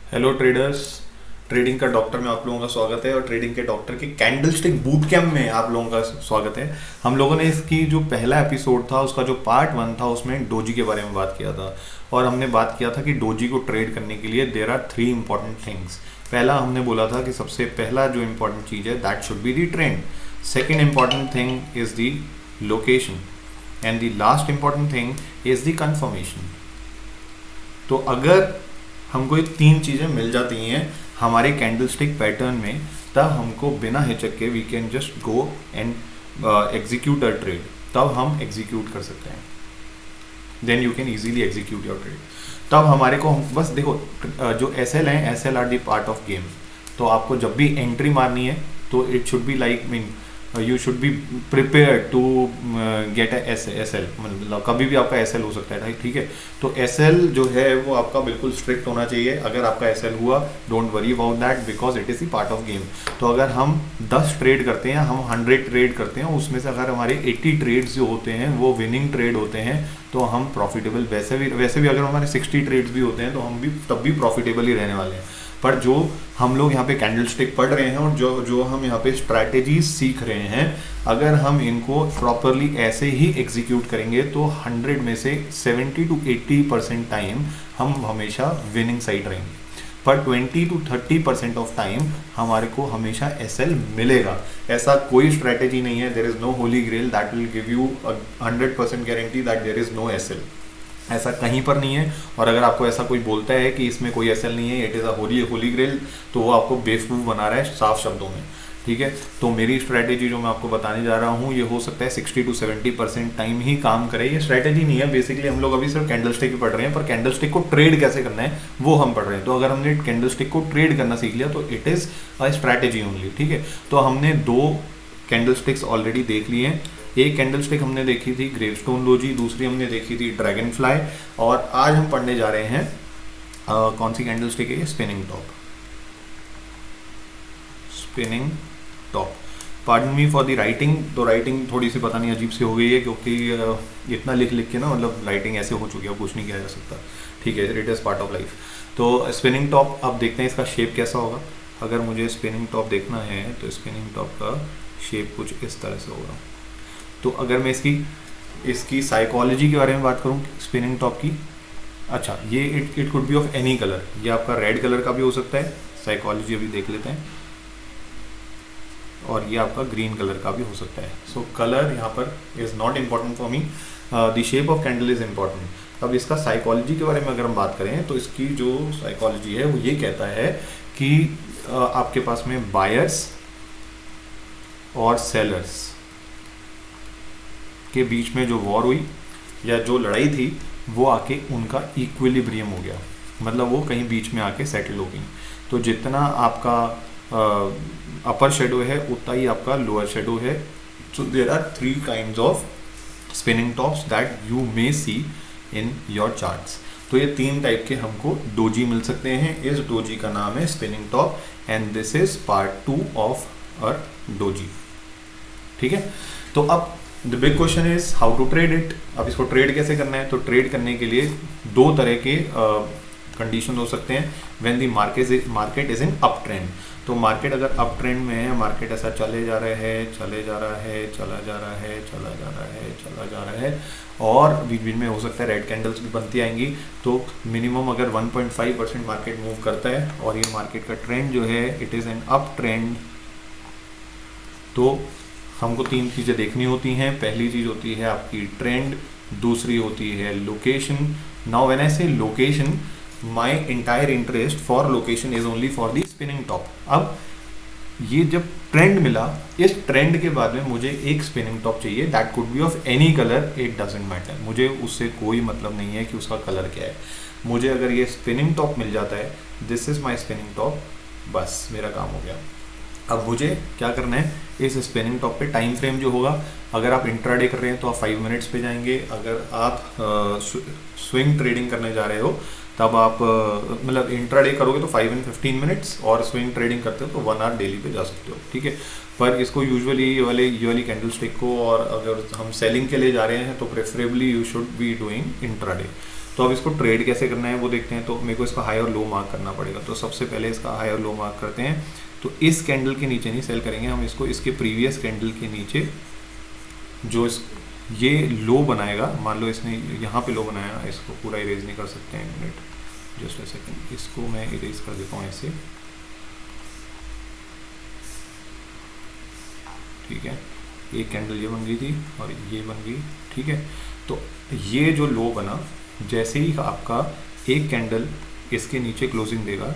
Hello traders. Trading का doctor में आप लोगों का स्वागत है और ट्रेडिंग के डॉक्टर के कैंडलस्टिक बूट कैम्प में आप लोगों का स्वागत है। हम लोगों ने इसकी जो पहला एपिसोड था उसका जो पार्ट 1 था उसमें डोजी के बारे में बात किया था और हमने बात किया था कि डोजी को ट्रेड करने के लिए देर आर 3 इंपॉर्टेंट थिंग्स। पहला हमने बोला था कि सबसे पहला जो इंपॉर्टेंट चीज़ है that should be the trend. Second important thing is the location and the last important thing is the confirmation. तो अगर हमको ये 3 चीज़ें मिल जाती हैं हमारे कैंडलस्टिक पैटर्न में, तब हमको बिना हिचक के we can just go and execute a trade. तब हम एग्जीक्यूट कर सकते हैं, then you can easily execute your trade. तब हमारे को हम बस देखो जो एस एल हैं, S L are the part of game. तो आपको जब भी एंट्री मारनी है तो it should be like mean you should be prepare to get S L. मतलब कभी भी आपका एस एल हो सकता है, ठीक है। तो एस एल जो है वो आपका बिल्कुल स्ट्रिक्ट होना चाहिए। अगर आपका एस एल हुआ, don't worry about that because it is the part of game. तो अगर हम 10 ट्रेड करते हैं, हम 100 ट्रेड करते हैं, उसमें से अगर हमारे 80 ट्रेड्स जो होते हैं वो विनिंग ट्रेड होते हैं तो हम प्रॉफिटेबल। वैसे भी अगर हमारे 60 ट्रेड्स भी होते हैं तो हम भी तब भी प्रॉफिटेबल ही रहने वाले हैं। पर जो हम लोग यहाँ पे कैंडलस्टिक पढ़ रहे हैं और जो हम यहाँ पे स्ट्रैटेजीज सीख रहे हैं, अगर हम इनको प्रॉपरली ऐसे ही एग्जीक्यूट करेंगे तो 100 में से 70 to 80% टाइम हम हमेशा विनिंग साइड रहेंगे। पर 20 to 30% ऑफ टाइम हमारे को हमेशा एसएल मिलेगा। ऐसा कोई स्ट्रैटेजी नहीं है, there is no holy grail that will give you 100% guarantee that there is no SL. ऐसा कहीं पर नहीं है। और अगर आपको ऐसा कोई बोलता है कि इसमें कोई एसएल नहीं है, it is a holy grail, तो वो आपको बेवकूफ़ बना रहा है साफ शब्दों में, ठीक है। तो मेरी स्ट्रैटेजी जो मैं आपको बताने जा रहा हूँ ये हो सकता है 60 to 70% टाइम ही काम करे। ये स्ट्रैटेजी नहीं है, बेसिकली हम लोग अभी सिर्फ कैंडलस्टिक ही पढ़ रहे हैं, पर कैंडलस्टिक को ट्रेड कैसे करना है वो हम पढ़ रहे हैं। तो अगर हमने कैंडलस्टिक को ट्रेड करना सीख लिया तो it is a strategy only, ठीक है। तो हमने 2 कैंडलस्टिक्स ऑलरेडी देख लिए हैं। एक कैंडलस्टिक हमने देखी थी ग्रेवस्टोन डोजी, दूसरी हमने देखी थी ड्रैगन फ्लाई, और आज हम पढ़ने जा रहे हैं कौन सी कैंडलस्टिक है, spinning top. Spinning top, pardon me for the writing. तो राइटिंग थोड़ी सी पता नहीं अजीब सी हो गई है क्योंकि इतना लिख लिख के ना मतलब राइटिंग ऐसे हो चुकी है, कुछ नहीं किया जा सकता, ठीक है। It is part of life. तो स्पिनिंग टॉप अब देखते हैं इसका शेप कैसा होगा। अगर मुझे स्पिनिंग टॉप देखना है तो स्पिनिंग टॉप का शेप कुछ इस तरह से होगा। तो अगर मैं इसकी साइकोलॉजी के बारे में बात करूं स्पिनिंग टॉप की, अच्छा ये it could be of any colour. ये आपका रेड कलर का भी हो सकता है, साइकोलॉजी अभी देख लेते हैं, और ये आपका ग्रीन कलर का भी हो सकता है। सो कलर यहाँ पर is not important for me, the shape of candle is important. अब इसका साइकोलॉजी के बारे में अगर हम बात करें तो इसकी जो साइकोलॉजी है वो ये कहता है कि आपके पास में बायर्स और सेलर्स के बीच में जो वॉर हुई या जो लड़ाई थी वो आके उनका इक्विलिब्रियम हो गया, मतलब वो कहीं बीच में आके सेटल हो गई। तो जितना आपका अपर शेडो है उतना ही आपका लोअर शेडो है। So there are 3 kinds of spinning tops that you may see in your charts. तो ये 3 टाइप के हमको डोजी मिल सकते हैं। इस डोजी का नाम है spinning top and this is part 2 of a doji, ठीक है। तो अब the big question is how to trade it. अब इसको ट्रेड कैसे करना है, तो ट्रेड करने के लिए 2 तरह के कंडीशन हो सकते हैं। When the market is in up trend, तो मार्केट अगर अप ट्रेंड में है, मार्केट ऐसा चले जा रहा है, चले जा रहा है, चला जा रहा है, चला जा रहा है, चला जा रहा है, और बीच बीच में हो सकता है रेड कैंडल्स भी बनती आएंगी। तो मिनिमम अगर 1.5% मार्केट मूव करता है और ये मार्केट का ट्रेंड जो है it is an up trend, तो हमको 3 चीज़ें देखनी होती हैं। पहली चीज़ होती है आपकी ट्रेंड, दूसरी होती है लोकेशन। नाउ व्हेन आई से location, my entire interest for location is only for the spinning top. अब ये जब ट्रेंड मिला, इस ट्रेंड के बाद में मुझे एक स्पिनिंग टॉप चाहिए, that could be of any colour, it doesn't matter. मुझे उससे कोई मतलब नहीं है कि उसका कलर क्या है। मुझे अगर ये स्पिनिंग टॉप मिल जाता है, this is my spinning top, बस मेरा काम हो गया। अब मुझे क्या करना है, इस स्पिनिंग टॉप पे टाइम फ्रेम जो होगा, अगर आप इंट्राडे कर रहे हैं तो आप 5 मिनट्स पे जाएंगे। अगर आप स्विंग ट्रेडिंग करने जा रहे हो तब आप मतलब इंट्राडे करोगे तो 5 and 15 मिनट्स, और स्विंग ट्रेडिंग करते हो तो 1 आवर डेली पे जा सकते हो, ठीक है। पर इसको यूजुअली ये वाली कैंडल स्टिक को, और अगर हम सेलिंग के लिए जा रहे हैं तो preferably you should be doing intraday. तो अब इसको ट्रेड कैसे करना है वो देखते हैं। तो मेरे को इसका हाई और लो मार्क करना पड़ेगा। तो सबसे पहले इसका हाई और लो मार्क करते हैं। तो इस कैंडल के नीचे नहीं सेल करेंगे हम इसको, इसके प्रीवियस कैंडल के नीचे जो ये लो बनाएगा, मान लो इसने यहाँ पे लो बनाया, इसको पूरा इरेज नहीं कर सकते हैं, मिनट जस्ट अ सेकंड, इसको मैं इरेज कर देता हूँ ऐसे, ठीक है। एक कैंडल ये बन गई थी और ये बन गई, ठीक है। तो ये जो लो बना, जैसे ही आपका एक कैंडल इसके नीचे क्लोजिंग देगा,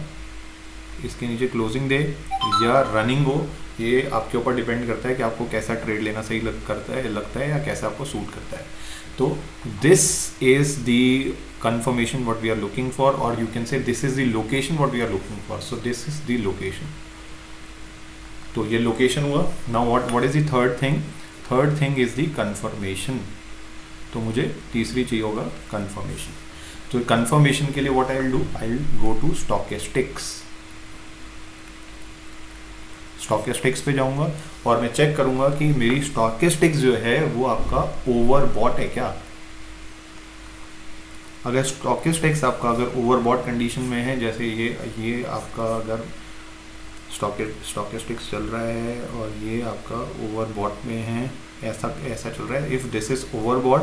इसके नीचे क्लोजिंग दे या रनिंग हो, ये आपके ऊपर डिपेंड करता है कि आपको कैसा ट्रेड लेना सही लगता है या कैसा आपको सूट करता है। तो this is the confirmation what we are looking for, or you can say this is the location what we are looking for. So this is the location. तो ये लोकेशन हुआ। Now what is the third thing? Third thing is the confirmation. तो मुझे तीसरी चाहिए होगा confirmation. तो confirmation के लिए what I will do, I will go to stochastics. Stochastics पे जाऊंगा और मैं चेक करूंगा कि मेरी स्टॉकेस्टिक्स जो है वो आपका ओवरबॉट है क्या। अगर स्टॉकेस्टिक्स आपका अगर ओवरबॉट कंडीशन में है, जैसे ये आपका अगर स्टॉकेस्टिक्स चल रहा है और ये आपका ओवरबॉट में है, ऐसा चल रहा है, if this is overbought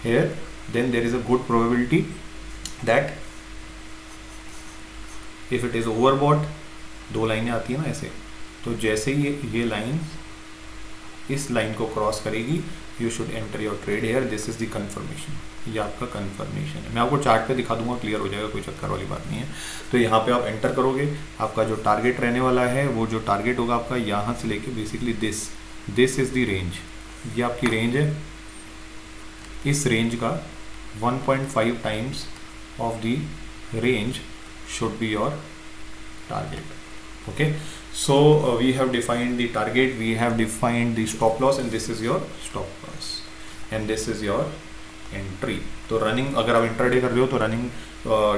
here then there is a good probability that if it is overbought, दो लाइनें आती है ना ऐसे, तो जैसे ही ये लाइन इस लाइन को क्रॉस करेगी, you should enter your trade here, this is the confirmation. ये आपका कंफर्मेशन है। मैं आपको चार्ट पे दिखा दूंगा, क्लियर हो जाएगा, कोई चक्कर वाली बात नहीं है। तो यहाँ पे आप एंटर करोगे, आपका जो टारगेट रहने वाला है, वो जो टारगेट होगा आपका यहाँ से लेके basically this is the range, ये आपकी रेंज है। इस रेंज का 1.5 times of the range should be your target. Okay, so we have defined the target, we have defined the stop loss, and this is your stop loss and this is your entry. तो running, अगर आप intraday कर रहे हो तो running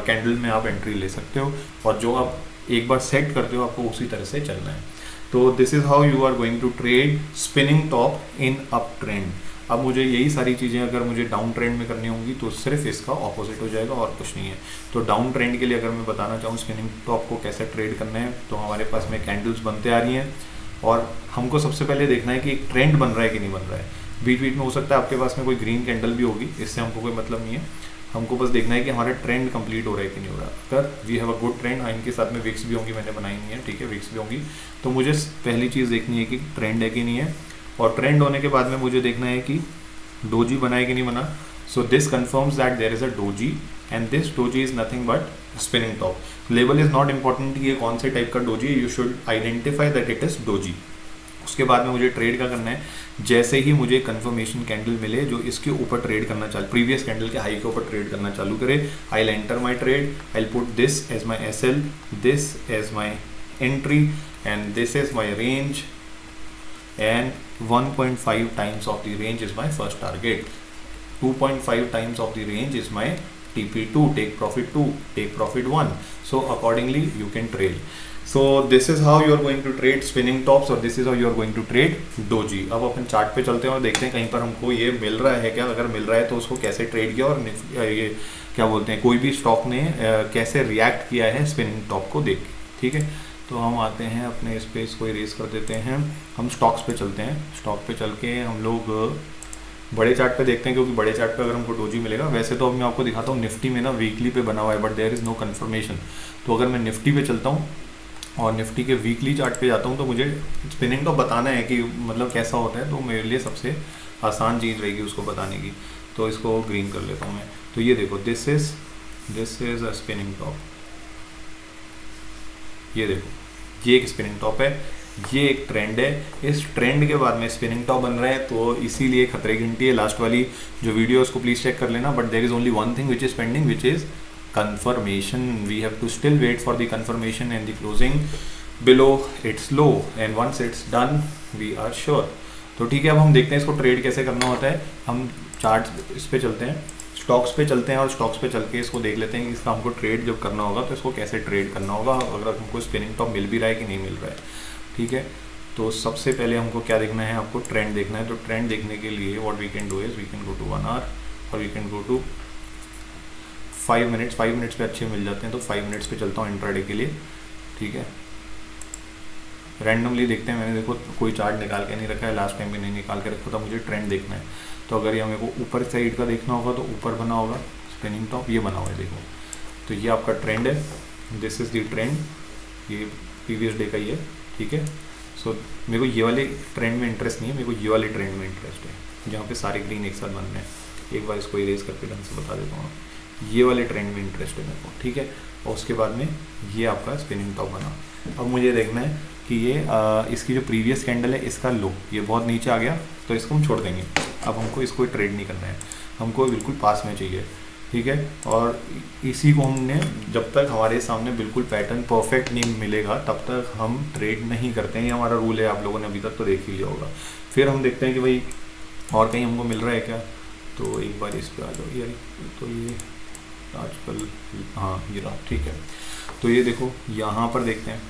candle में आप entry ले सकते हो, और जो आप एक बार सेट करते हो आपको उसी तरह से चलना है। तो this is how you are going to trade spinning top in up trend. अब मुझे यही सारी चीज़ें अगर मुझे डाउन ट्रेंड में करनी होंगी तो सिर्फ इसका ऑपोजिट हो जाएगा और कुछ नहीं है। तो डाउन ट्रेंड के लिए अगर मैं बताना चाहूँ स्पिनिंग टॉप को कैसे ट्रेड करना है, तो हमारे पास में कैंडल्स बनते आ रही हैं और हमको सबसे पहले देखना है कि एक ट्रेंड बन रहा है कि नहीं बन रहा है। बीच बीच में हो सकता है आपके पास में कोई ग्रीन कैंडल भी होगी, इससे हमको कोई मतलब नहीं है, हमको बस देखना है कि हमारा ट्रेंड कंप्लीट हो रहा है कि नहीं हो रहा। अगर we have a good trend, इनके साथ में विक्स भी होंगी, मैंने बनाई नहीं है, ठीक है, विक्स भी होंगी, तो मुझे पहली चीज़ देखनी है कि ट्रेंड है कि नहीं है, और ट्रेंड होने के बाद में मुझे देखना है कि डोजी बना है कि नहीं बना। So this confirms that there is a doji and this doji is nothing but spinning top. Level is not important ये कौन से टाइप का doji, you should identify that it is doji. उसके बाद में मुझे ट्रेड क्या करना है, जैसे ही मुझे कंफर्मेशन कैंडल मिले जो इसके ऊपर ट्रेड करना चालू, प्रीवियस कैंडल के हाई के ऊपर ट्रेड करना चालू करे, I will enter my trade, I will put this as my SL, this as my entry and this is my range, and 1.5 times of the range is my first target, 2.5 times of the range is my TP2, take profit 2, take profit 1. So accordingly you can trade. So this is how you are going to trade spinning tops, or this is how you are going to trade doji. अब अपन chart पे चलते हैं और देखते हैं कहीं पर हमको ये मिल रहा है क्या, अगर मिल रहा है तो उसको कैसे ट्रेड किया, और ये क्या बोलते हैं, कोई भी स्टॉक ने कैसे रिएक्ट किया है स्पिनिंग टॉप को देख के, ठीक है। तो हम आते हैं अपने स्पेस को इरेज कर देते हैं, हम स्टॉक्स पे चलते हैं। स्टॉक पे चल के हम लोग बड़े चार्ट पे देखते हैं, क्योंकि बड़े चार्ट पे अगर हमको डोजी मिलेगा। वैसे तो अब मैं आपको दिखाता हूँ निफ्टी में ना वीकली पे बना हुआ है, but there is no confirmation. तो अगर मैं निफ्टी पे चलता हूँ और निफ्टी के वीकली चार्ट पे जाता हूँ, तो मुझे स्पिनिंग टॉप बताना है कि मतलब कैसा होता है, तो मेरे लिए सबसे आसान चीज़ रहेगी उसको बताने की। तो इसको ग्रीन कर लेता हूँ मैं। तो ये देखो, this is a spinning top, ये देखो, ये एक स्पिनिंग टॉप है, ये एक ट्रेंड है। इस ट्रेंड के बाद में स्पिनिंग टॉप बन रहा है, तो इसीलिए खतरे की घंटी है। लास्ट वाली जो वीडियो उसको प्लीज चेक कर लेना। But there is only one thing which is pending, which is confirmation. We have to still wait for the confirmation and the closing below its low, and once it's done we are sure. तो ठीक है, अब हम देखते हैं इसको trade कैसे करना होता है। हम चार्ट इस पे चलते हैं, स्टॉक्स पे चलते हैं, और स्टॉक्स पे चल के इसको देख लेते हैं कि इसका हमको ट्रेड जब करना होगा तो इसको कैसे ट्रेड करना होगा, अगर हमको स्पिनिंग टॉप मिल भी रहा है कि नहीं मिल रहा है, ठीक है। तो सबसे पहले हमको क्या देखना है, आपको ट्रेंड देखना है। तो ट्रेंड देखने के लिए what we can do is we can go to 1 hour, और we can go to 5 minutes पे अच्छे मिल जाते हैं, तो 5 मिनट्स पे चलता हूँ इंट्राडे के लिए, ठीक है। रैंडमली देखते हैं, मैंने देखो कोई चार्ट निकाल के नहीं रखा है, लास्ट टाइम भी नहीं निकाल के रखा था, मुझे ट्रेंड देखना है। तो अगर ये मेरे को ऊपर साइड का देखना होगा तो ऊपर बना होगा स्पिनिंग टॉप, ये बना हुआ है देखो, तो ये आपका ट्रेंड है, दिस इज़ द ट्रेंड, ये प्रीवियस डे का ही है, ठीक है। सो मेरे को ये वाले ट्रेंड में इंटरेस्ट नहीं है, मेरे को ये वाले ट्रेंड में इंटरेस्ट है जहाँ पे सारे ग्रीन एक साथ बन रहे हैं। एक बार इसको इरेज करके ढंग से बता देता हूँ, ये वाले ट्रेंड में इंटरेस्ट है मेरे को, ठीक है। और उसके बाद में ये आपका स्पिनिंग टॉप बना। अब मुझे देखना है कि ये इसकी जो प्रीवियस कैंडल है इसका लो, ये बहुत नीचे आ गया तो इसको हम छोड़ देंगे। अब हमको इसको ट्रेड नहीं करना है, हमको बिल्कुल पास में चाहिए, ठीक है। और इसी को हमने, जब तक हमारे सामने बिल्कुल पैटर्न परफेक्ट नहीं मिलेगा तब तक हम ट्रेड नहीं करते हैं, ये हमारा रूल है, आप लोगों ने अभी तक तो देख ही लिया होगा। फिर हम देखते हैं कि भाई और कहीं हमको मिल रहा है क्या, तो एक बार इस पर आ जाओ यार, तो ये आजकल, हाँ ये रहा, ठीक है। तो ये देखो यहाँ पर देखते हैं,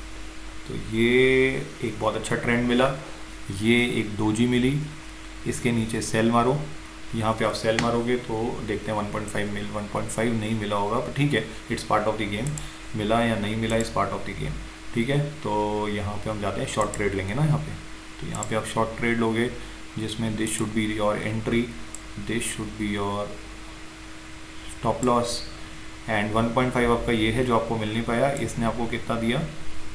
तो ये एक बहुत अच्छा ट्रेंड मिला, ये एक डोजी मिली, इसके नीचे सेल मारो, यहाँ पे आप सेल मारोगे तो देखते हैं 1.5 नहीं मिला होगा, पर ठीक है, it's part of the game, मिला या नहीं मिला इस पार्ट ऑफ द गेम, ठीक है। तो यहाँ पे हम जाते हैं शॉर्ट ट्रेड लेंगे ना यहाँ पे, तो यहाँ पे आप शॉर्ट ट्रेड लोगे जिसमें this should be your entry, this should be your stop loss, and 1.5 आपका ये है जो आपको मिल नहीं पाया, इसने आपको कितना दिया,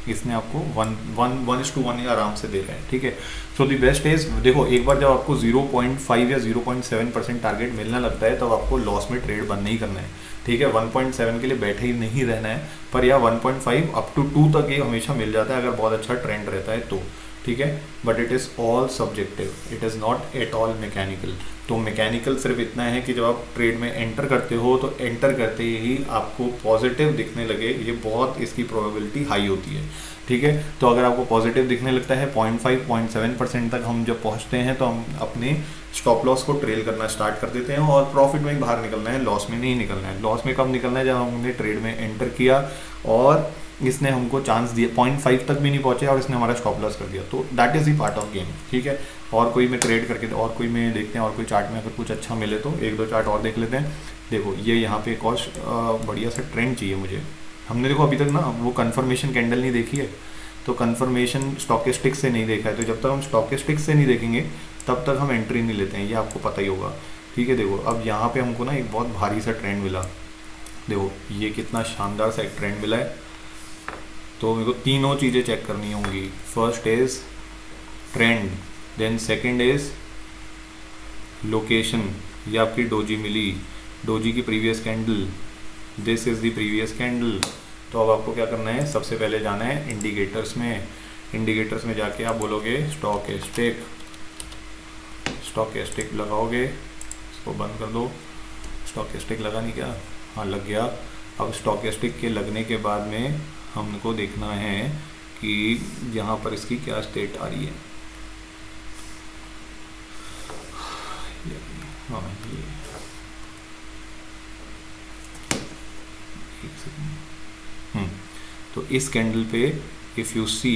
इसने आपको 1:1 आराम से दे रहा है, ठीक है। सो दी बेस्ट इज, देखो एक बार जब आपको 0.5 या 0.7% टारगेट मिलने लगता है तब आपको लॉस में ट्रेड बंद नहीं करना है, ठीक है। 1.7 के लिए बैठे ही नहीं रहना है, पर या 1.5 अप टू 2 तक ये हमेशा मिल जाता है अगर बहुत अच्छा ट्रेंड रहता है तो, ठीक है। But it is all subjective, it is not at all mechanical. तो मैकेनिकल सिर्फ इतना है कि जब आप ट्रेड में एंटर करते हो तो एंटर करते ही आपको पॉजिटिव दिखने लगे, ये बहुत इसकी प्रोबेबिलिटी हाई होती है, ठीक है। तो अगर आपको पॉजिटिव दिखने लगता है 0.5-0.7% तक हम जब पहुंचते हैं तो हम अपने स्टॉप लॉस को ट्रेल करना स्टार्ट कर देते हैं और प्रॉफिट में ही बाहर निकलना है, लॉस में नहीं निकलना है। लॉस में कब निकलना है, जब हमने ट्रेड में एंटर किया और इसने हमको चांस दिया, 0.5 तक भी नहीं पहुंचे और इसने हमारा स्टॉप लॉस कर दिया, तो that is the part of game, ठीक है। और कोई में ट्रेड करके, और कोई में देखते हैं, और कोई चार्ट में अगर कुछ अच्छा मिले तो एक दो चार्ट और देख लेते हैं। देखो ये यहाँ पे एक और बढ़िया सा ट्रेंड चाहिए मुझे, हमने देखो अभी तक ना वो कन्फर्मेशन कैंडल नहीं देखी है, तो कन्फर्मेशन स्टॉकेस्टिक्स से नहीं देखा है, तो जब तक हम स्टॉकेस्टिक्स से नहीं देखेंगे तब तक हम एंट्री नहीं लेते हैं, ये आपको पता ही होगा, ठीक है। देखो अब यहाँ पे हमको ना एक बहुत भारी सा ट्रेंड मिला, देखो ये कितना शानदार सा एक ट्रेंड मिला है। तो मेरे को तीनों चीज़ें चेक करनी होंगी, first is trend, then second is location, ये आपकी डोजी मिली, डोजी की previous candle, this is the previous candle. तो अब आपको क्या करना है, सबसे पहले जाना है इंडिकेटर्स में, इंडिकेटर्स में जाके आप बोलोगे स्टॉकेस्टिक लगाओगे, इसको बंद कर दो, स्टॉकेस्टिक लगा नहीं क्या, हाँ लग गया। अब स्टॉकेस्टिक के लगने के बाद में हमको देखना है कि यहाँ पर इसकी क्या स्टेट आ रही है, हाँ ये एक सेकंड, तो इस कैंडल पे if you see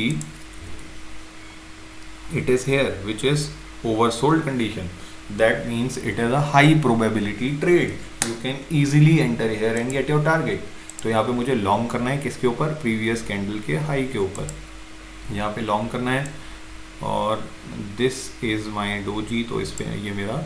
it is here which is oversold condition, that means it is a high probability trade, you can easily enter here and get your target। तो यहाँ पे मुझे लॉन्ग करना है किसके ऊपर, प्रीवियस कैंडल के हाई के ऊपर, यहाँ पे लॉन्ग करना है और दिस इज़ माय डोजी, तो इस पे ये मेरा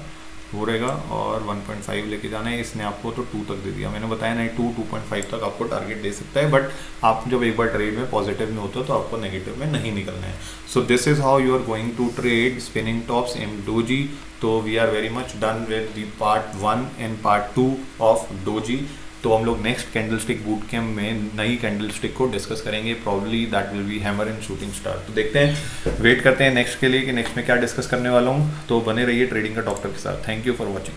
वो रहेगा और 1.5 लेके जाना है। इसने आपको तो 2 तक दे दिया, मैंने बताया ना 2.5 तक आपको टारगेट दे सकता है, बट आप जब एक बार ट्रेड में पॉजिटिव में होते हो तो आपको नेगेटिव में नहीं निकलना है। So this is how you are going to trade spinning tops in doji. तो we are very much done with the part 1 and part 2 of doji. तो हम लोग नेक्स्ट कैंडलस्टिक बूट कैम्प में नई कैंडलस्टिक को डिस्कस करेंगे, probably that will be hammer and shooting star. तो देखते हैं, वेट करते हैं नेक्स्ट के लिए कि नेक्स्ट में क्या डिस्कस करने वाला हूँ। तो बने रहिए ट्रेडिंग का डॉक्टर के साथ। Thank you for watching.